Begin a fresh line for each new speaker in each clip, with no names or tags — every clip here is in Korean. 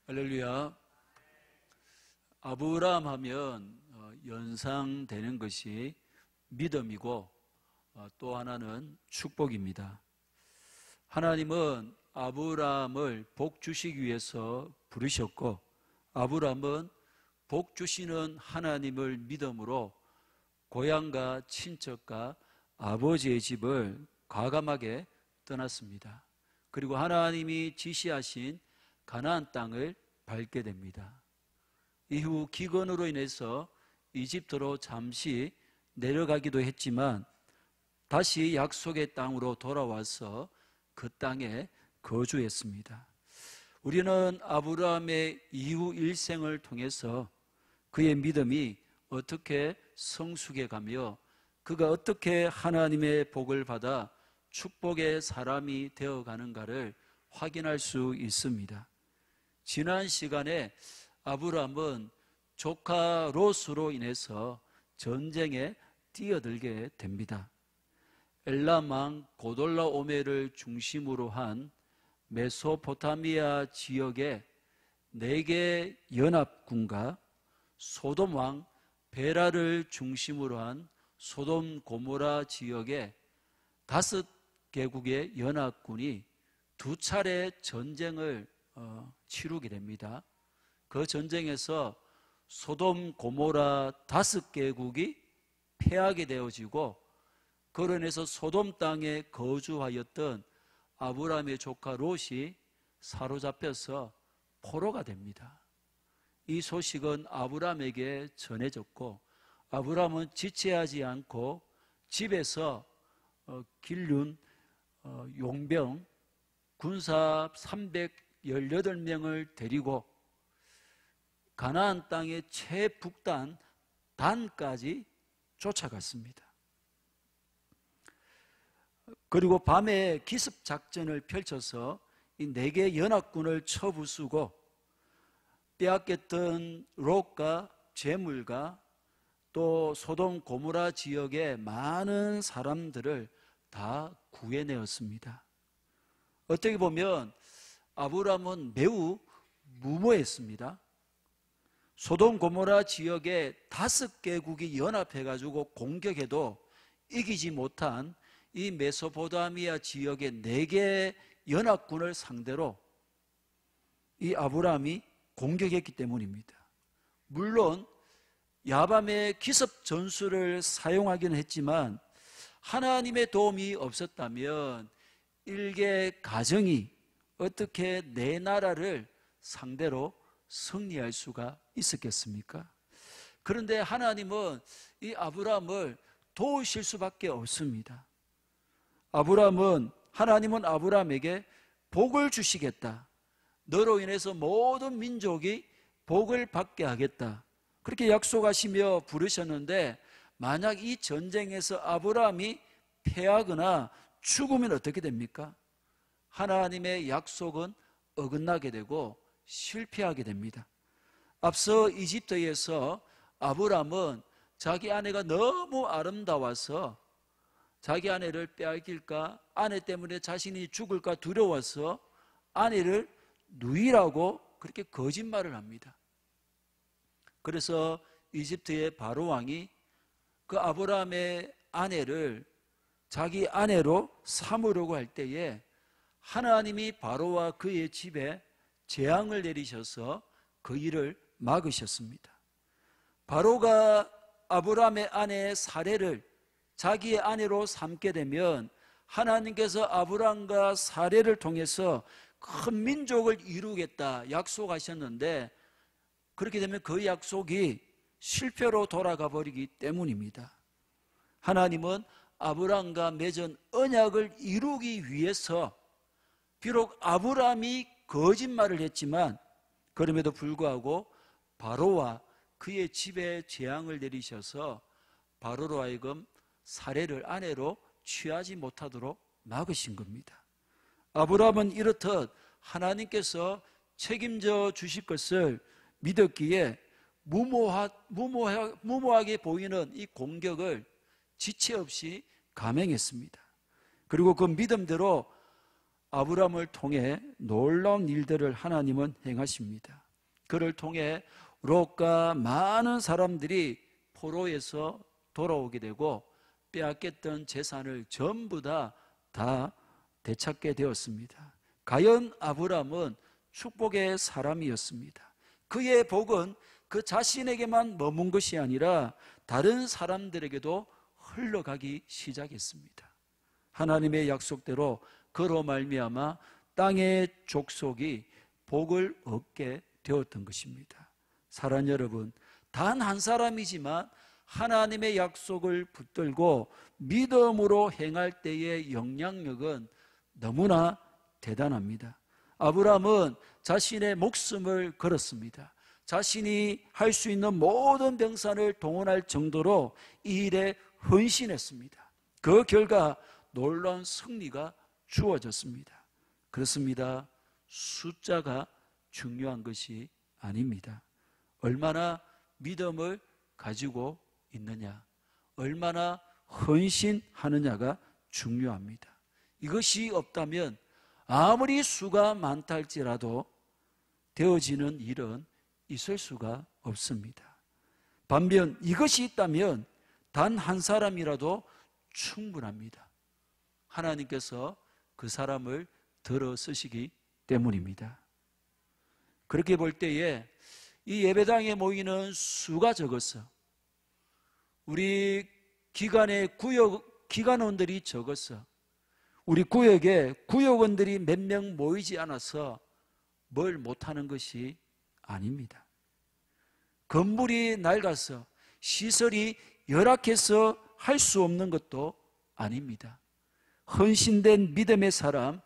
할렐루야. 아브라함 하면 연상되는 것이 믿음이고 또 하나는 축복입니다. 하나님은 아브라함을 복 주시기 위해서 부르셨고, 아브라함은 복 주시는 하나님을 믿음으로 고향과 친척과 아버지의 집을 과감하게 떠났습니다. 그리고 하나님이 지시하신 가나안 땅을 밟게 됩니다. 이후 기근으로 인해서 이집트로 잠시 내려가기도 했지만 다시 약속의 땅으로 돌아와서 그 땅에 거주했습니다. 우리는 아브라함의 이후 일생을 통해서 그의 믿음이 어떻게 성숙해 가며 그가 어떻게 하나님의 복을 받아 축복의 사람이 되어가는가를 확인할 수 있습니다. 지난 시간에 아브라함은 조카 롯으로 인해서 전쟁에 뛰어들게 됩니다. 엘람 왕 고돌라오메를 중심으로 한 메소포타미아 지역의 4개 연합군과 소돔 왕 베라를 중심으로 한 소돔 고모라 지역의 5개국의 연합군이 2차례 전쟁을 치르게 됩니다. 그 전쟁에서 소돔 고모라 5개국이 패하게 되어지고, 그로 인해서 소돔 땅에 거주하였던 아브라함의 조카 롯이 사로잡혀서 포로가 됩니다. 이 소식은 아브라함에게 전해졌고, 아브라함은 지체하지 않고 집에서 길륜 용병 군사 318명을 데리고 가나안 땅의 최북단 단까지 쫓아갔습니다. 그리고 밤에 기습작전을 펼쳐서 이 4개 연합군을 쳐부수고 빼앗겼던 롯과 재물과 또 소돔 고모라 지역의 많은 사람들을 다 구해내었습니다. 어떻게 보면 아브라함은 매우 무모했습니다. 소돔 고모라 지역의 5개국이 연합해가지고 공격해도 이기지 못한 이 메소포타미아 지역의 4개 연합군을 상대로 이 아브라함이 공격했기 때문입니다. 물론 야밤의 기습 전술을 사용하기는 했지만 하나님의 도움이 없었다면 일개 가정이 어떻게 내 나라를 상대로 승리할 수가 있었겠습니까? 그런데 하나님은 이 아브라함을 도우실 수밖에 없습니다. 하나님은 아브라함에게 복을 주시겠다. 너로 인해서 모든 민족이 복을 받게 하겠다. 그렇게 약속하시며 부르셨는데, 만약 이 전쟁에서 아브라함이 패하거나 죽으면 어떻게 됩니까? 하나님의 약속은 어긋나게 되고 실패하게 됩니다. 앞서 이집트에서 아브라함은 자기 아내가 너무 아름다워서 자기 아내를 빼앗길까, 아내 때문에 자신이 죽을까 두려워서 아내를 누이라고 그렇게 거짓말을 합니다. 그래서 이집트의 바로 왕이 그 아브라함의 아내를 자기 아내로 삼으려고 할 때에 하나님이 바로와 그의 집에 재앙을 내리셔서 그 일을 막으셨습니다. 바로가 아브라함의 아내의 사례를 자기의 아내로 삼게 되면 하나님께서 아브라함과 사례를 통해서 큰 민족을 이루겠다 약속하셨는데, 그렇게 되면 그 약속이 실패로 돌아가 버리기 때문입니다. 하나님은 아브라함과 맺은 언약을 이루기 위해서 비록 아브라함이 거짓말을 했지만 그럼에도 불구하고 바로와 그의 집에 재앙을 내리셔서 바로로 하여금 사례를 아내로 취하지 못하도록 막으신 겁니다. 아브라함은 이렇듯 하나님께서 책임져 주실 것을 믿었기에 무모하게 보이는 이 공격을 지체 없이 감행했습니다. 그리고 그 믿음대로 아브라함을 통해 놀라운 일들을 하나님은 행하십니다. 그를 통해 롯과 많은 사람들이 포로에서 돌아오게 되고 빼앗겼던 재산을 전부 다 되찾게 되었습니다. 가연 아브라함은 축복의 사람이었습니다. 그의 복은 그 자신에게만 머문 것이 아니라 다른 사람들에게도 흘러가기 시작했습니다. 하나님의 약속대로 그로 말미암아 땅의 족속이 복을 얻게 되었던 것입니다. 사랑하는 여러분, 단 한 사람이지만 하나님의 약속을 붙들고 믿음으로 행할 때의 영향력은 너무나 대단합니다. 아브라함은 자신의 목숨을 걸었습니다. 자신이 할 수 있는 모든 병산을 동원할 정도로 이 일에 헌신했습니다. 그 결과 놀라운 승리가 주어졌습니다. 그렇습니다. 숫자가 중요한 것이 아닙니다. 얼마나 믿음을 가지고 있느냐, 얼마나 헌신하느냐가 중요합니다. 이것이 없다면 아무리 수가 많다 할지라도 되어지는 일은 있을 수가 없습니다. 반면 이것이 있다면 단 한 사람이라도 충분합니다. 하나님께서 그 사람을 들어 쓰시기 때문입니다. 그렇게 볼 때에 이 예배당에 모이는 수가 적어서 우리 기관의 기관원들이 적어서 우리 구역에 구역원들이 몇 명 모이지 않아서 뭘 못하는 것이 아닙니다. 건물이 낡아서 시설이 열악해서 할 수 없는 것도 아닙니다. 헌신된 믿음의 사람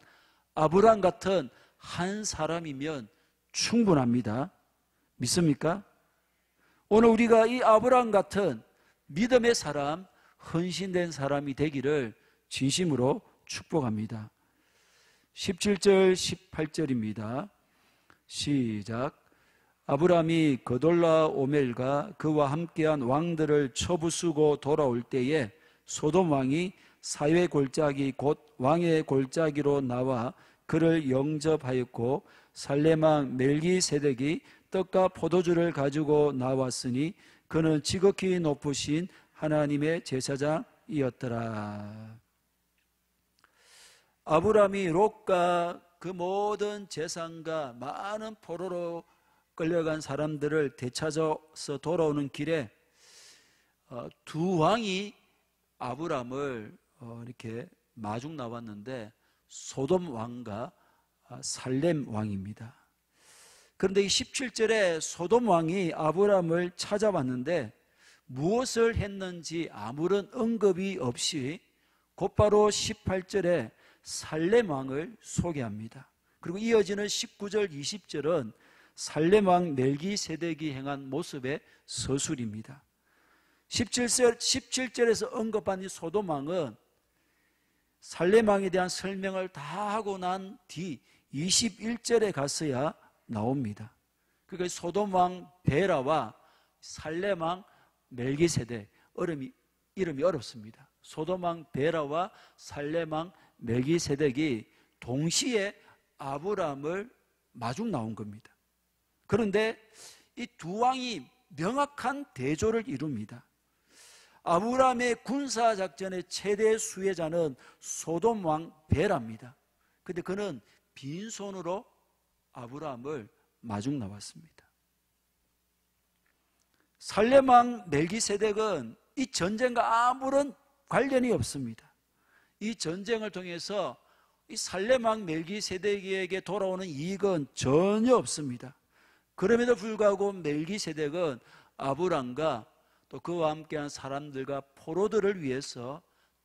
아브라함 같은 한 사람이면 충분합니다. 믿습니까? 오늘 우리가 이 아브라함 같은 믿음의 사람, 헌신된 사람이 되기를 진심으로 축복합니다. 17절 18절입니다. 시작. 아브라함이 그돌라오멜과 그와 함께한 왕들을 쳐부수고 돌아올 때에 소돔 왕이 사회 골짜기 곧 왕의 골짜기로 나와 그를 영접하였고 살렘 왕 멜기세덱이 떡과 포도주를 가지고 나왔으니 그는 지극히 높으신 하나님의 제사장이었더라. 아브라함이 롯과 그 모든 재산과 많은 포로로 끌려간 사람들을 되찾아서 돌아오는 길에 두 왕이 아브라함을 이렇게 마중 나왔는데 소돔 왕과 살렘 왕입니다. 그런데 이 17절에 소돔 왕이 아브라함을 찾아왔는데 무엇을 했는지 아무런 언급이 없이 곧바로 18절에 살렘 왕을 소개합니다. 그리고 이어지는 19절 20절은 살렘 왕 멜기세덱이 행한 모습의 서술입니다. 17절에서 언급한 이 소돔 왕은 살렘 왕에 대한 설명을 다 하고 난 뒤 21절에 가서야 나옵니다. 그러니까 소돔 왕 베라와 살렘 왕 멜기세덱, 이름이 어렵습니다. 소돔 왕 베라와 살렘 왕 멜기세덱이 동시에 아브라함을 마중 나온 겁니다. 그런데 이 두 왕이 명확한 대조를 이룹니다. 아브라함의 군사작전의 최대 수혜자는 소돔 왕 베라입니다. 그런데 그는 빈손으로 아브라함을 마중 나왔습니다. 살렘 왕 멜기세덱은 이 전쟁과 아무런 관련이 없습니다. 이 전쟁을 통해서 이 살렘 왕 멜기세덱에게 돌아오는 이익은 전혀 없습니다. 그럼에도 불구하고 멜기세덱은 아브람과 또 그와 함께한 사람들과 포로들을 위해서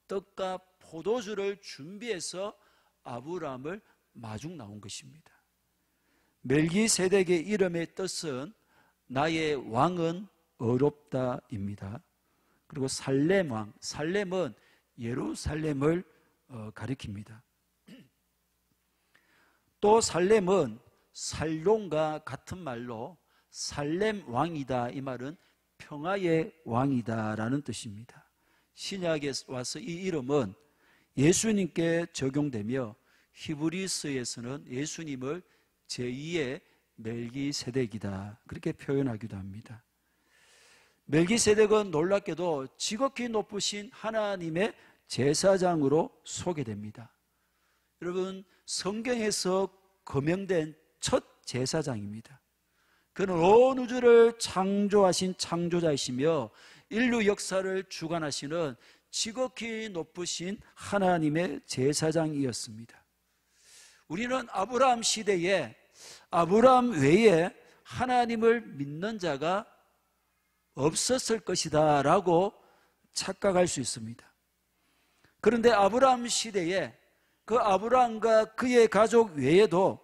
떡과 포도주를 준비해서 아브람을 마중 나온 것입니다. 멜기세덱의 이름의 뜻은 나의 왕은 어렵다입니다. 그리고 살렘 왕, 살렘은 예루살렘을 가리킵니다. 또 살렘은 살론과 같은 말로 살렘 왕이다, 이 말은 평화의 왕이다라는 뜻입니다. 신약에 와서 이 이름은 예수님께 적용되며 히브리서에서는 예수님을 제2의 멜기세덱이다 그렇게 표현하기도 합니다. 멜기세덱은 놀랍게도 지극히 높으신 하나님의 제사장으로 소개됩니다. 여러분, 성경에서 거명된 첫 제사장입니다. 그는 온 우주를 창조하신 창조자이시며 인류 역사를 주관하시는 지극히 높으신 하나님의 제사장이었습니다. 우리는 아브라함 시대에 아브라함 외에 하나님을 믿는 자가 없었을 것이다 라고 착각할 수 있습니다. 그런데 아브라함 시대에 그 아브라함과 그의 가족 외에도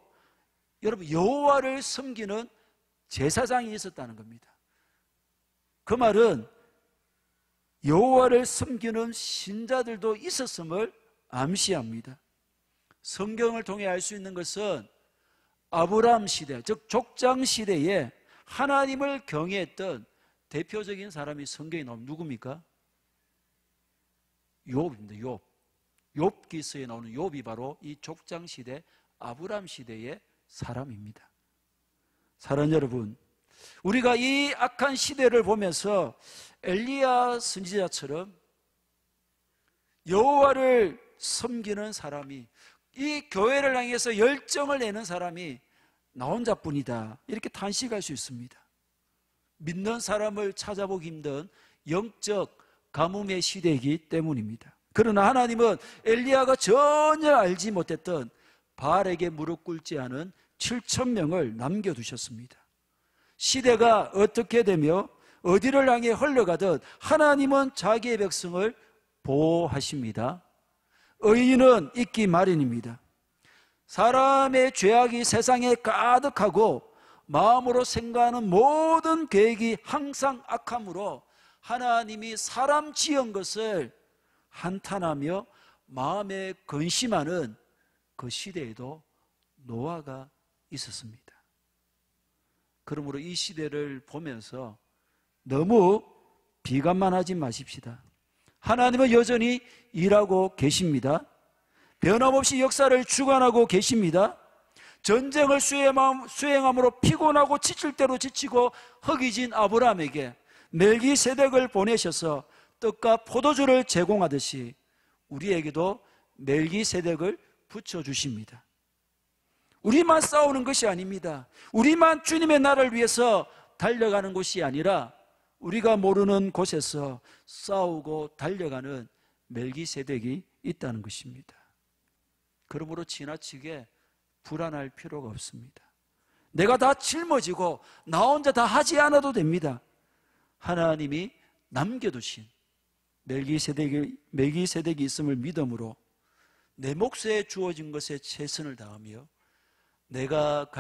여러분 여호와를 섬기는 제사장이 있었다는 겁니다. 그 말은 여호와를 섬기는 신자들도 있었음을 암시합니다. 성경을 통해 알 수 있는 것은 아브라함 시대, 즉 족장 시대에 하나님을 경외했던 대표적인 사람이 성경에 나오면 누굽니까? 욥입니다. 욥. 욥기서에 나오는 욥이 바로 이 족장 시대 아브라함 시대의 사람입니다. 사랑하는 여러분, 우리가 이 악한 시대를 보면서 엘리야 선지자처럼 여호와를 섬기는 사람이, 이 교회를 향해서 열정을 내는 사람이 나 혼자뿐이다 이렇게 탄식할 수 있습니다. 믿는 사람을 찾아보기 힘든 영적 가뭄의 시대이기 때문입니다. 그러나 하나님은 엘리야가 전혀 알지 못했던 바알에게 무릎 꿇지 않은 7,000명을 남겨두셨습니다. 시대가 어떻게 되며 어디를 향해 흘러가든 하나님은 자기의 백성을 보호하십니다. 의인은 있기 마련입니다. 사람의 죄악이 세상에 가득하고 마음으로 생각하는 모든 계획이 항상 악함으로 하나님이 사람 지은 것을 한탄하며 마음에 근심하는 그 시대에도 노아가 있었습니다. 그러므로 이 시대를 보면서 너무 비관만 하지 마십시다. 하나님은 여전히 일하고 계십니다. 변함없이 역사를 주관하고 계십니다. 전쟁을 수행함으로 피곤하고 지칠 대로 지치고 허기진 아브라함에게 멜기세덱을 보내셔서 떡과 포도주를 제공하듯이 우리에게도 멜기세덱을 붙여주십니다. 우리만 싸우는 것이 아닙니다. 우리만 주님의 나라를 위해서 달려가는 것이 아니라 우리가 모르는 곳에서 싸우고 달려가는 멜기세덱이 있다는 것입니다. 그러므로 지나치게 불안할 필요가 없습니다. 내가 다 짊어지고 나 혼자 다 하지 않아도 됩니다. 하나님이 남겨두신 멜기세덱이 있음을 믿음으로 내 몫에 주어진 것에 최선을 다하며 내가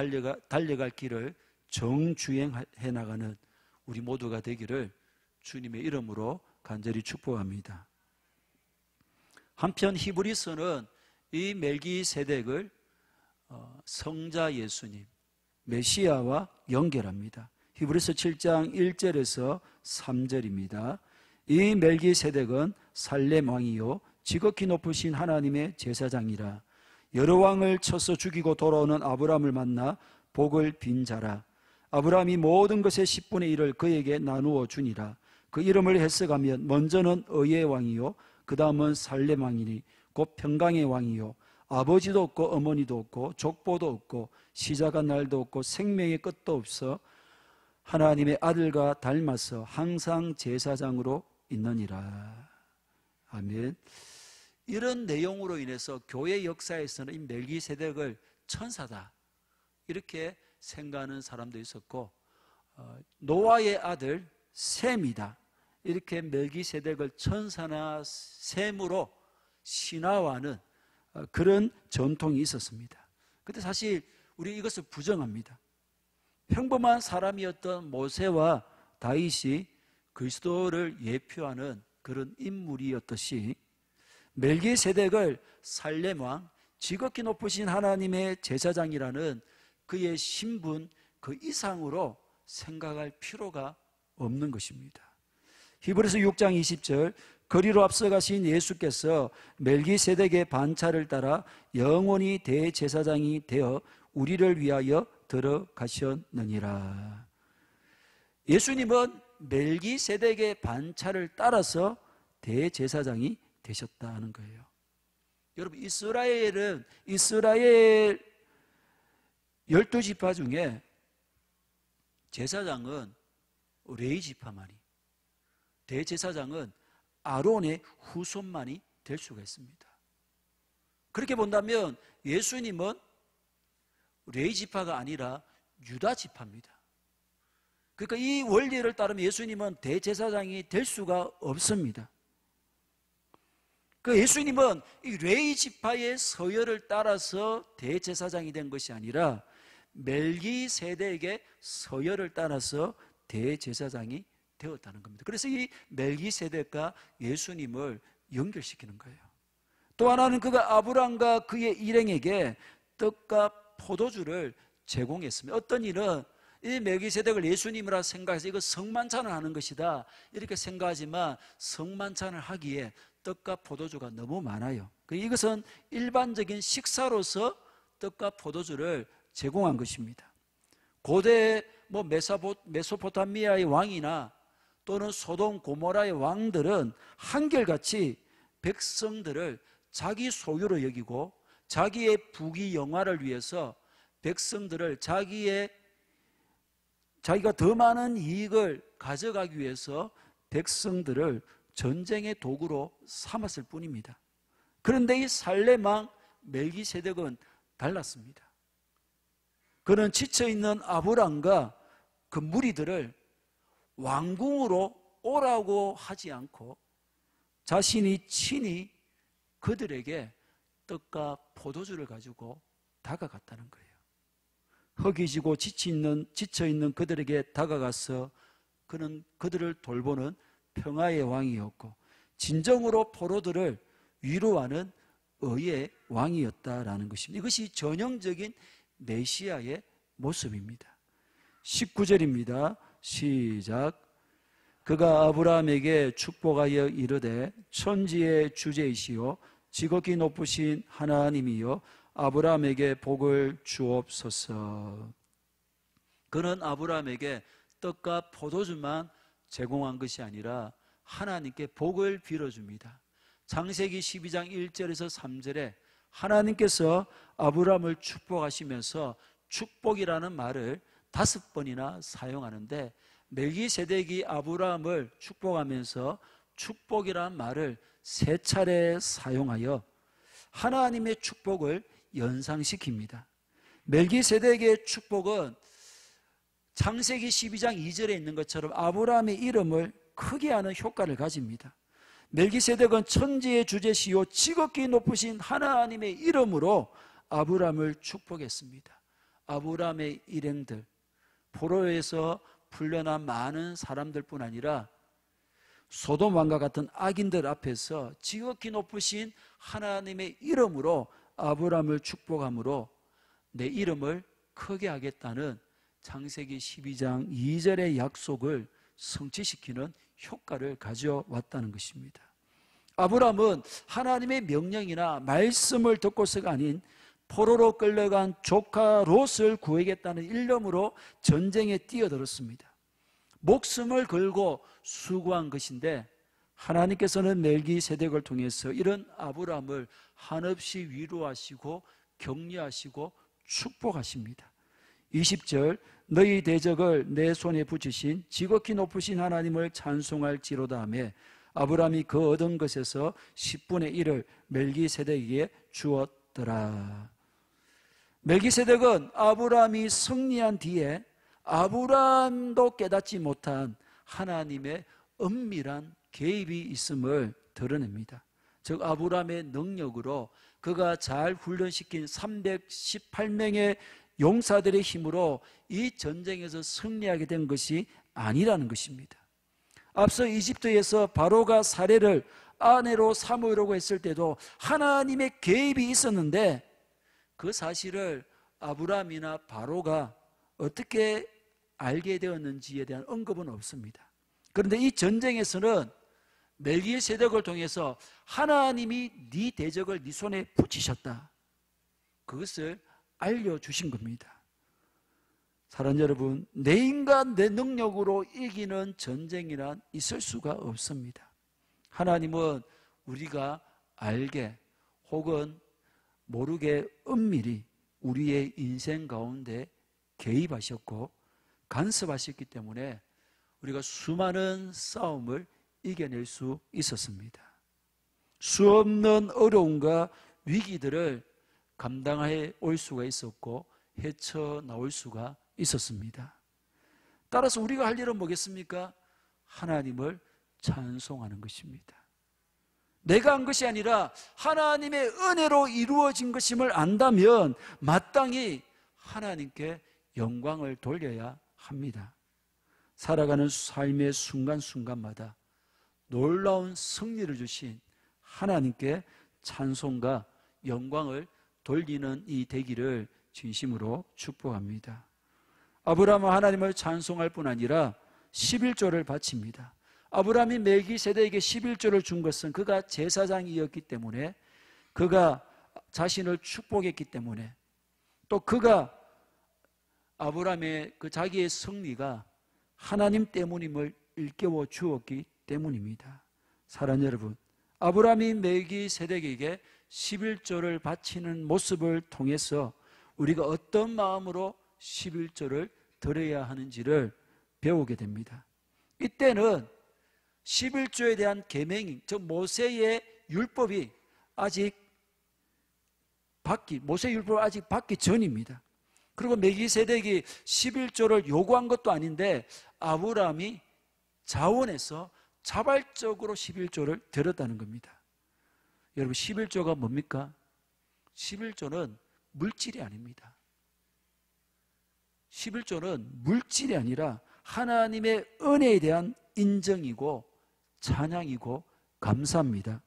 달려갈 길을 정주행해 나가는 우리 모두가 되기를 주님의 이름으로 간절히 축복합니다. 한편 히브리서는 이 멜기세덱을 성자 예수님, 메시아와 연결합니다. 히브리서 7장 1절에서 3절입니다. 이 멜기세덱은 살렘 왕이요 지극히 높으신 하나님의 제사장이라. 여러 왕을 쳐서 죽이고 돌아오는 아브라함을 만나 복을 빈 자라. 아브라함이 모든 것의 10분의 1을 그에게 나누어 주니라. 그 이름을 해석하면 먼저는 의의 왕이요 그 다음은 살렘 왕이니 곧 평강의 왕이요 아버지도 없고 어머니도 없고 족보도 없고 시작한 날도 없고 생명의 끝도 없어 하나님의 아들과 닮아서 항상 제사장으로 있느니라. 아멘. 이런 내용으로 인해서 교회 역사에서는 이 멜기세덱을 천사다 이렇게 생각하는 사람도 있었고, 노아의 아들 셈이다 이렇게 멜기세덱을 천사나 셈으로 신화화하는 그런 전통이 있었습니다. 그런데 사실 우리 이것을 부정합니다. 평범한 사람이었던 모세와 다윗이 그리스도를 예표하는 그런 인물이었듯이 멜기세덱을 살렘 왕, 지극히 높으신 하나님의 제사장이라는 그의 신분 그 이상으로 생각할 필요가 없는 것입니다. 히브리서 6장 20절 거리로 앞서가신 예수께서 멜기세덱의 반차를 따라 영원히 대제사장이 되어 우리를 위하여 들어가셨느니라. 예수님은 멜기세덱의 반차를 따라서 대제사장이 되셨다는 거예요. 여러분, 이스라엘 12지파 중에 제사장은 레위 지파만이, 대제사장은 아론의 후손만이 될 수가 있습니다. 그렇게 본다면 예수님은 레위 지파가 아니라 유다 지파입니다. 그러니까 이 원리를 따르면 예수님은 대제사장이 될 수가 없습니다. 그 예수님은 이 레위 지파의 서열을 따라서 대제사장이 된 것이 아니라 멜기세덱의 서열을 따라서 대제사장이 되었다는 겁니다. 그래서 이 멜기세덱과 예수님을 연결시키는 거예요. 또 하나는 그가 아브람과 그의 일행에게 떡과 포도주를 제공했습니다. 어떤 이는 이 멜기세덱을 예수님이라 생각해서 이거 성만찬을 하는 것이다 이렇게 생각하지만 성만찬을 하기에 떡과 포도주가 너무 많아요. 이것은 일반적인 식사로서 떡과 포도주를 제공한 것입니다. 고대 메소포타미아의 왕이나 또는 소돔 고모라의 왕들은 한결같이 백성들을 자기 소유로 여기고 자기의 부귀 영화를 위해서 백성들을 자기가 더 많은 이익을 가져가기 위해서 백성들을 전쟁의 도구로 삼았을 뿐입니다. 그런데 이 살렘 왕 멜기세덱은 달랐습니다. 그는 지쳐있는 아브람과 그 무리들을 왕궁으로 오라고 하지 않고 자신이 친히 그들에게 떡과 포도주를 가지고 다가갔다는 거예요. 허기지고 지쳐있는 그들에게 다가가서 그는 그들을 돌보는 평화의 왕이었고 진정으로 포로들을 위로하는 의의 왕이었다라는 것입니다. 이것이 전형적인 메시아의 모습입니다. 19절입니다. 시작. 그가 아브라함에게 축복하여 이르되 천지의 주제이시오 지극히 높으신 하나님이여 아브라함에게 복을 주옵소서. 그는 아브라함에게 떡과 포도주만 제공한 것이 아니라 하나님께 복을 빌어줍니다. 창세기 12장 1절에서 3절에 하나님께서 아브라함을 축복하시면서 축복이라는 말을 5번이나 사용하는데 멜기세덱이 아브라함을 축복하면서 축복이라는 말을 3차례 사용하여 하나님의 축복을 연상시킵니다. 멜기세덱의 축복은 창세기 12장 2절에 있는 것처럼 아브라함의 이름을 크게 하는 효과를 가집니다. 멜기세덱은 천지의 주제시요 지극히 높으신 하나님의 이름으로 아브라함을 축복했습니다. 아브라함의 일행들, 포로에서 풀려난 많은 사람들뿐 아니라 소돔 왕과 같은 악인들 앞에서 지극히 높으신 하나님의 이름으로 아브라함을 축복함으로 내 이름을 크게 하겠다는 창세기 12장 2절의 약속을 성취시키는 효과를 가져왔다는 것입니다. 아브라함은 하나님의 명령이나 말씀을 듣고서가 아닌 포로로 끌려간 조카 롯을 구하겠다는 일념으로 전쟁에 뛰어들었습니다. 목숨을 걸고 수고한 것인데 하나님께서는 멜기세덱을 통해서 이런 아브라함을 한없이 위로하시고 격려하시고 축복하십니다. 20절 너희 대적을 내 손에 붙이신 지극히 높으신 하나님을 찬송할지로다 하며 아브라함이 그 얻은 것에서 10분의 1을 멜기세덱에게 주었더라. 멜기세덱은 아브라함이 승리한 뒤에 아브라함도 깨닫지 못한 하나님의 은밀한 개입이 있음을 드러냅니다. 즉 아브라함의 능력으로 그가 잘 훈련시킨 318명의 용사들의 힘으로 이 전쟁에서 승리하게 된 것이 아니라는 것입니다. 앞서 이집트에서 바로가 사례를 아내로 삼으려고 했을 때도 하나님의 개입이 있었는데 그 사실을 아브라함이나 바로가 어떻게 알게 되었는지에 대한 언급은 없습니다. 그런데 이 전쟁에서는 멜기세덱을 통해서 하나님이 네 대적을 네 손에 붙이셨다, 그것을 알려주신 겁니다. 사랑하는 여러분, 내 인간 내 능력으로 이기는 전쟁이란 있을 수가 없습니다. 하나님은 우리가 알게 혹은 모르게 은밀히 우리의 인생 가운데 개입하셨고 간섭하셨기 때문에 우리가 수많은 싸움을 이겨낼 수 있었습니다. 수없는 어려움과 위기들을 감당해 올 수가 있었고 헤쳐나올 수가 있었습니다. 따라서 우리가 할 일은 뭐겠습니까? 하나님을 찬송하는 것입니다. 내가 한 것이 아니라 하나님의 은혜로 이루어진 것임을 안다면 마땅히 하나님께 영광을 돌려야 합니다. 살아가는 삶의 순간순간마다 놀라운 승리를 주신 하나님께 찬송과 영광을 돌리는 이 되기를 진심으로 축복합니다. 아브라함은 하나님을 찬송할 뿐 아니라 11조를 바칩니다. 아브라함이 멜기세덱에게 11조를 준 것은 그가 제사장이었기 때문에, 그가 자신을 축복했기 때문에, 또 그가 아브라함의 그 자기의 승리가 하나님 때문임을 일깨워 주었기 때문입니다. 사랑하는 여러분, 아브라함이 멜기세덱에게 11조를 바치는 모습을 통해서 우리가 어떤 마음으로 11조를 드려야 하는지를 배우게 됩니다. 이때는 11조에 대한 계명이, 즉 모세의 율법이 아직 모세의 율법이 아직 받기 전입니다. 그리고 멜기세덱이 11조를 요구한 것도 아닌데 아브라함이 자원해서 자발적으로 11조를 드렸다는 겁니다. 여러분, 11조가 뭡니까? 11조는 물질이 아닙니다. 11조는 물질이 아니라 하나님의 은혜에 대한 인정이고 찬양이고 감사합니다.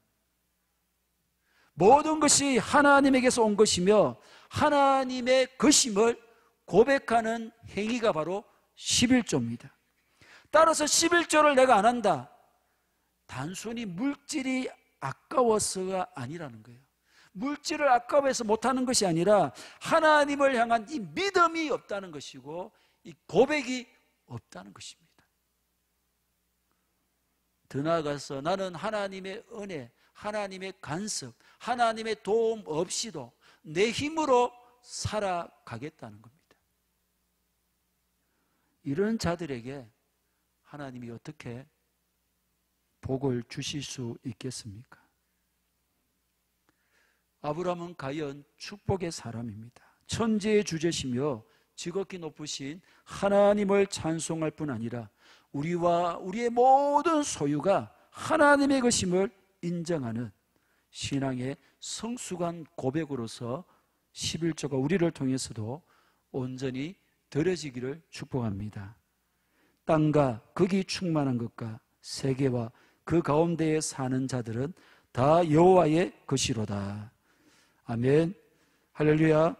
모든 것이 하나님에게서 온 것이며 하나님의 것임을 고백하는 행위가 바로 11조입니다. 따라서 11조를 내가 안 한다, 단순히 물질이 아까워서가 아니라는 거예요. 물질을 아까워해서 못하는 것이 아니라 하나님을 향한 이 믿음이 없다는 것이고 이 고백이 없다는 것입니다. 더 나아가서 나는 하나님의 은혜, 하나님의 간섭, 하나님의 도움 없이도 내 힘으로 살아가겠다는 겁니다. 이런 자들에게 하나님이 어떻게 복을 주실 수 있겠습니까? 아브라함은 과연 축복의 사람입니다. 천지의 주제시며 지극히 높으신 하나님을 찬송할 뿐 아니라 우리와 우리의 모든 소유가 하나님의 것임을 인정하는 신앙의 성숙한 고백으로서 11조가 우리를 통해서도 온전히 드려지기를 축복합니다. 땅과 거기 충만한 것과 세계와 그 가운데에 사는 자들은 다 여호와의 것이로다. 아멘. 할렐루야.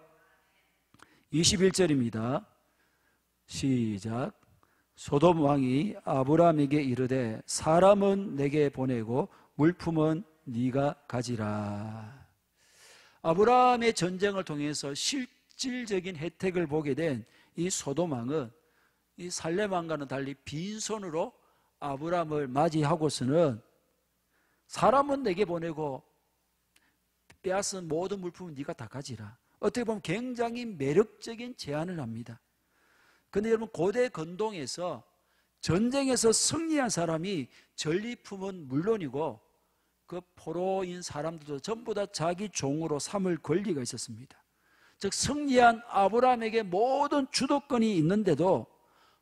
21절입니다. 시작. 소돔 왕이 아브라함에게 이르되 사람은 내게 보내고 물품은 네가 가지라. 아브라함의 전쟁을 통해서 실질적인 혜택을 보게 된 이 소돔 왕은 이 살렘 왕과는 달리 빈손으로 아브라함을 맞이하고서는 사람은 내게 보내고 빼앗은 모든 물품은 네가 다 가지라. 어떻게 보면 굉장히 매력적인 제안을 합니다. 그런데 여러분, 고대 건동에서 전쟁에서 승리한 사람이 전리품은 물론이고 그 포로인 사람들도 전부 다 자기 종으로 삼을 권리가 있었습니다. 즉 승리한 아브라함에게 모든 주도권이 있는데도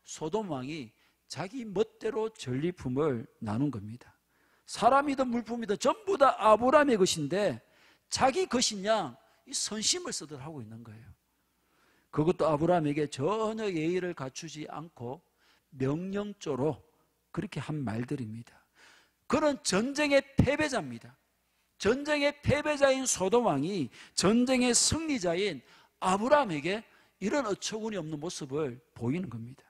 소돔 왕이 자기 멋대로 전리품을 나눈 겁니다. 사람이든 물품이든 전부 다 아브라함의 것인데 자기 것인 양 이 선심을 쓰듯 하고 있는 거예요. 그것도 아브라함에게 전혀 예의를 갖추지 않고 명령조로 그렇게 한 말들입니다. 그는 전쟁의 패배자입니다. 전쟁의 패배자인 소돔 왕이 전쟁의 승리자인 아브라함에게 이런 어처구니 없는 모습을 보이는 겁니다.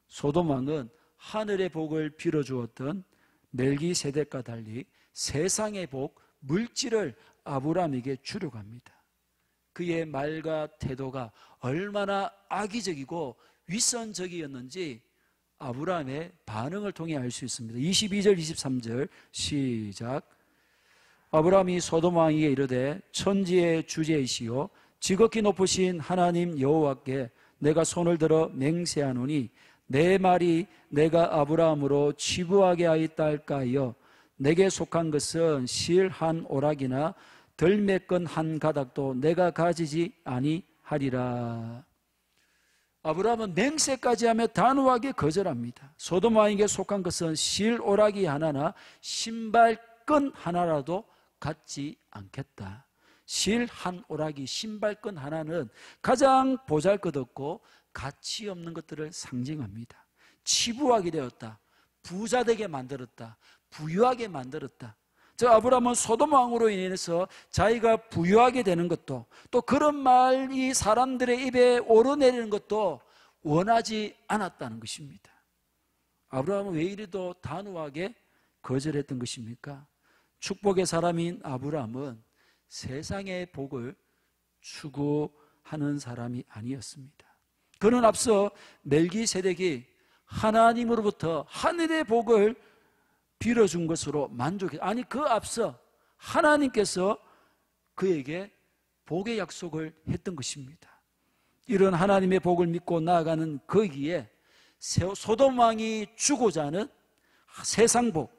소돔 왕은 하늘의 복을 빌어주었던 멜기세덱과 달리 세상의 복, 물질을 아브라함에게 주려고 합니다. 그의 말과 태도가 얼마나 악의적이고 위선적이었는지 아브라함의 반응을 통해 알 수 있습니다. 22절 23절 시작. 아브라함이 소돔 왕에게 이르되 천지의 주제이시오 지극히 높으신 하나님 여호와께 내가 손을 들어 맹세하노니 내 말이 내가 아브라함으로 치부하게 하였다 할까하여 내게 속한 것은 실 한 오락이나 덜매끈 한 가닥도 내가 가지지 아니하리라. 아브라함은 맹세까지 하며 단호하게 거절합니다. 소돔 왕에게 속한 것은 실 오락이 하나나 신발끈 하나라도 갖지 않겠다. 실 한 오락이 신발끈 하나는 가장 보잘것없고 가치 없는 것들을 상징합니다. 치부하게 되었다. 부자 되게 만들었다. 부유하게 만들었다. 저 아브라함은 소돔 왕으로 인해서 자기가 부유하게 되는 것도 또 그런 말이 사람들의 입에 오르내리는 것도 원하지 않았다는 것입니다. 아브라함은 왜 이리도 단호하게 거절했던 것입니까? 축복의 사람인 아브라함은 세상의 복을 추구하는 사람이 아니었습니다. 그는 앞서 멜기세덱이 하나님으로부터 하늘의 복을 빌어준 것으로 만족했어요. 아니 그 앞서 하나님께서 그에게 복의 약속을 했던 것입니다. 이런 하나님의 복을 믿고 나아가는 거기에 소돔 왕이 주고자 하는 세상 복,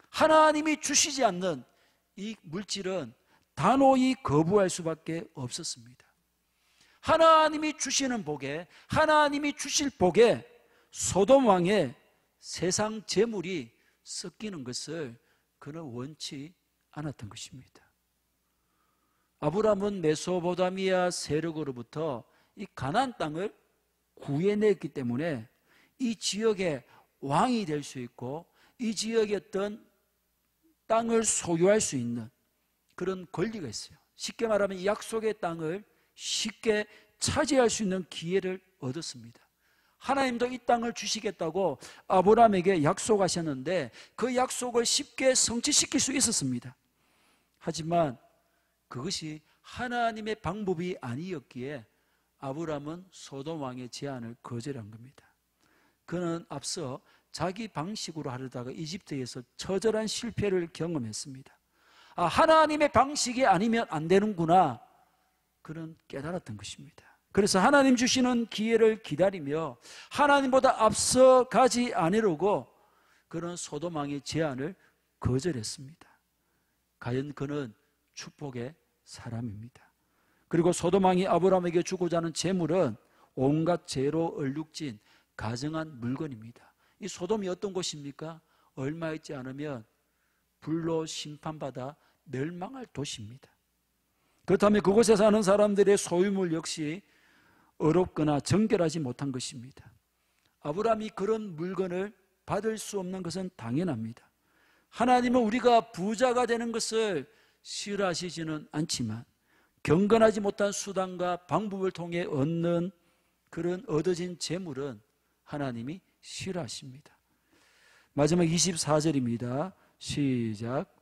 하나님이 주시지 않는 이 물질은 단호히 거부할 수밖에 없었습니다. 하나님이 주시는 복에, 하나님이 주실 복에 소돔 왕의 세상 재물이 섞이는 것을 그는 원치 않았던 것입니다. 아브라함은 메소포타미아 세력으로부터 이 가나안 땅을 구해냈기 때문에 이 지역의 왕이 될 수 있고 이 지역의 어떤 땅을 소유할 수 있는 그런 권리가 있어요. 쉽게 말하면 이 약속의 땅을 쉽게 차지할 수 있는 기회를 얻었습니다. 하나님도 이 땅을 주시겠다고 아브라함에게 약속하셨는데 그 약속을 쉽게 성취시킬 수 있었습니다. 하지만 그것이 하나님의 방법이 아니었기에 아브라함은 소돔 왕의 제안을 거절한 겁니다. 그는 앞서 자기 방식으로 하려다가 이집트에서 처절한 실패를 경험했습니다. 아, 하나님의 방식이 아니면 안 되는구나. 그는 깨달았던 것입니다. 그래서 하나님 주시는 기회를 기다리며 하나님보다 앞서 가지 않으려고 그는 소돔 왕의 제안을 거절했습니다. 과연 그는 축복의 사람입니다. 그리고 소돔 왕이 아브라함에게 주고자 하는 재물은 온갖 죄로 얼룩진 가증한 물건입니다. 이 소돔이 어떤 곳입니까? 얼마 있지 않으면 불로 심판받아 멸망할 도시입니다. 그렇다면 그곳에 사는 사람들의 소유물 역시 어렵거나 정결하지 못한 것입니다. 아브라함이 그런 물건을 받을 수 없는 것은 당연합니다. 하나님은 우리가 부자가 되는 것을 싫어하시지는 않지만 경건하지 못한 수단과 방법을 통해 얻는 그런 얻어진 재물은 하나님이 싫어하십니다. 마지막 24절입니다. 시작.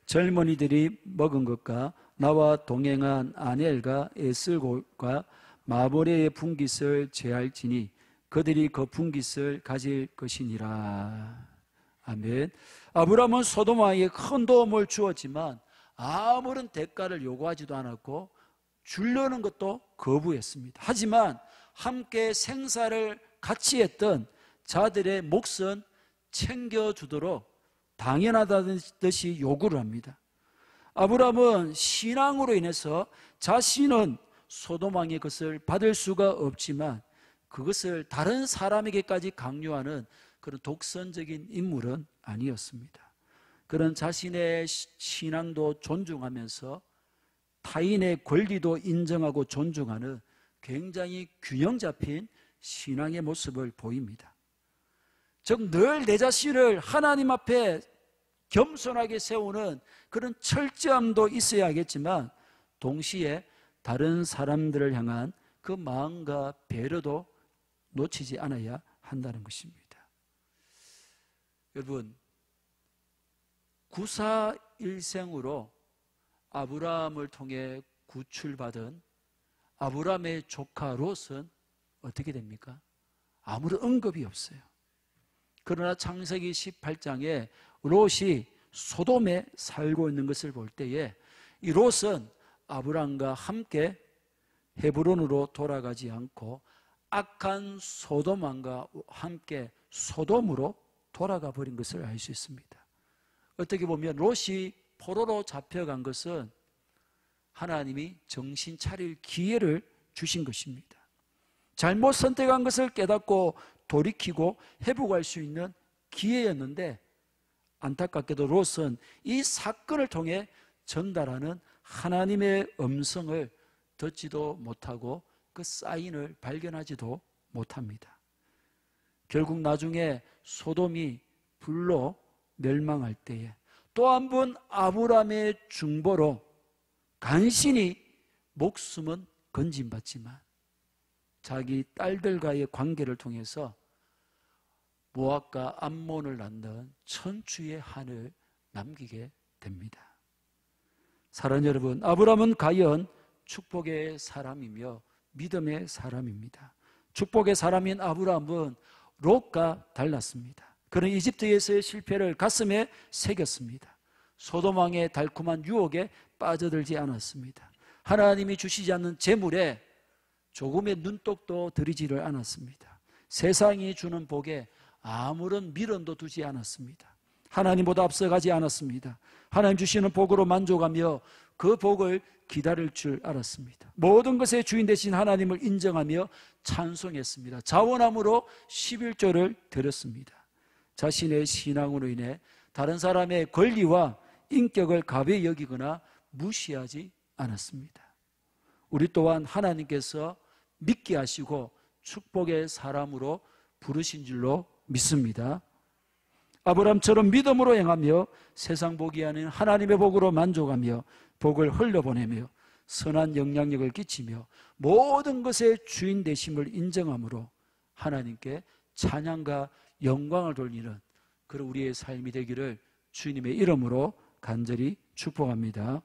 젊은이들이 먹은 것과 나와 동행한 아넬과 에슬골과 마보레의 분깃을 제할지니 그들이 그 분깃을 가질 것이니라. 아멘. 아브라함은 소돔 왕에게 큰 도움을 주었지만 아무런 대가를 요구하지도 않았고 주려는 것도 거부했습니다. 하지만 함께 생사를 같이 했던 자들의 몫은 챙겨주도록 당연하다듯이 요구를 합니다. 아브라함은 신앙으로 인해서 자신은 소돔 왕의 것을 받을 수가 없지만 그것을 다른 사람에게까지 강요하는 그런 독선적인 인물은 아니었습니다. 그런 자신의 신앙도 존중하면서 타인의 권리도 인정하고 존중하는 굉장히 균형 잡힌 신앙의 모습을 보입니다. 즉 늘 내 자신을 하나님 앞에 겸손하게 세우는 그런 철저함도 있어야겠지만 동시에 다른 사람들을 향한 그 마음과 배려도 놓치지 않아야 한다는 것입니다. 여러분, 구사일생으로 아브라함을 통해 구출받은 아브라함의 조카 롯은 어떻게 됩니까? 아무런 언급이 없어요. 그러나 창세기 18장에 롯이 소돔에 살고 있는 것을 볼 때에 이 롯은 아브라함과 함께 헤브론으로 돌아가지 않고 악한 소돔 왕과 함께 소돔으로 돌아가 버린 것을 알 수 있습니다. 어떻게 보면 롯이 포로로 잡혀간 것은 하나님이 정신 차릴 기회를 주신 것입니다. 잘못 선택한 것을 깨닫고 돌이키고 회복할 수 있는 기회였는데, 안타깝게도 롯은 이 사건을 통해 전달하는 하나님의 음성을 듣지도 못하고 그 사인을 발견하지도 못합니다. 결국 나중에 소돔이 불로 멸망할 때에 또 한 번 아브라함의 중보로 간신히 목숨은 건진받지만 자기 딸들과의 관계를 통해서 모압과 암몬을 낳는 천추의 한을 남기게 됩니다. 사랑하는 여러분, 아브라함은 과연 축복의 사람이며 믿음의 사람입니다. 축복의 사람인 아브라함은 롯과 달랐습니다. 그는 이집트에서의 실패를 가슴에 새겼습니다. 소돔 왕의 달콤한 유혹에 빠져들지 않았습니다. 하나님이 주시지 않는 재물에 조금의 눈독도 들이지를 않았습니다. 세상이 주는 복에 아무런 미련도 두지 않았습니다. 하나님보다 앞서가지 않았습니다. 하나님 주시는 복으로 만족하며 그 복을 기다릴 줄 알았습니다. 모든 것의 주인 되신 하나님을 인정하며 찬송했습니다. 자원함으로 11조를 드렸습니다. 자신의 신앙으로 인해 다른 사람의 권리와 인격을 가벼이 여기거나 무시하지 않았습니다. 우리 또한 하나님께서 믿게 하시고 축복의 사람으로 부르신 줄로 믿습니다. 아브라함처럼 믿음으로 행하며 세상 복이 아닌 하나님의 복으로 만족하며 복을 흘려보내며 선한 영향력을 끼치며 모든 것의 주인 되심을 인정함으로 하나님께 찬양과 영광을 돌리는 그런 우리의 삶이 되기를 주님의 이름으로 간절히 축복합니다.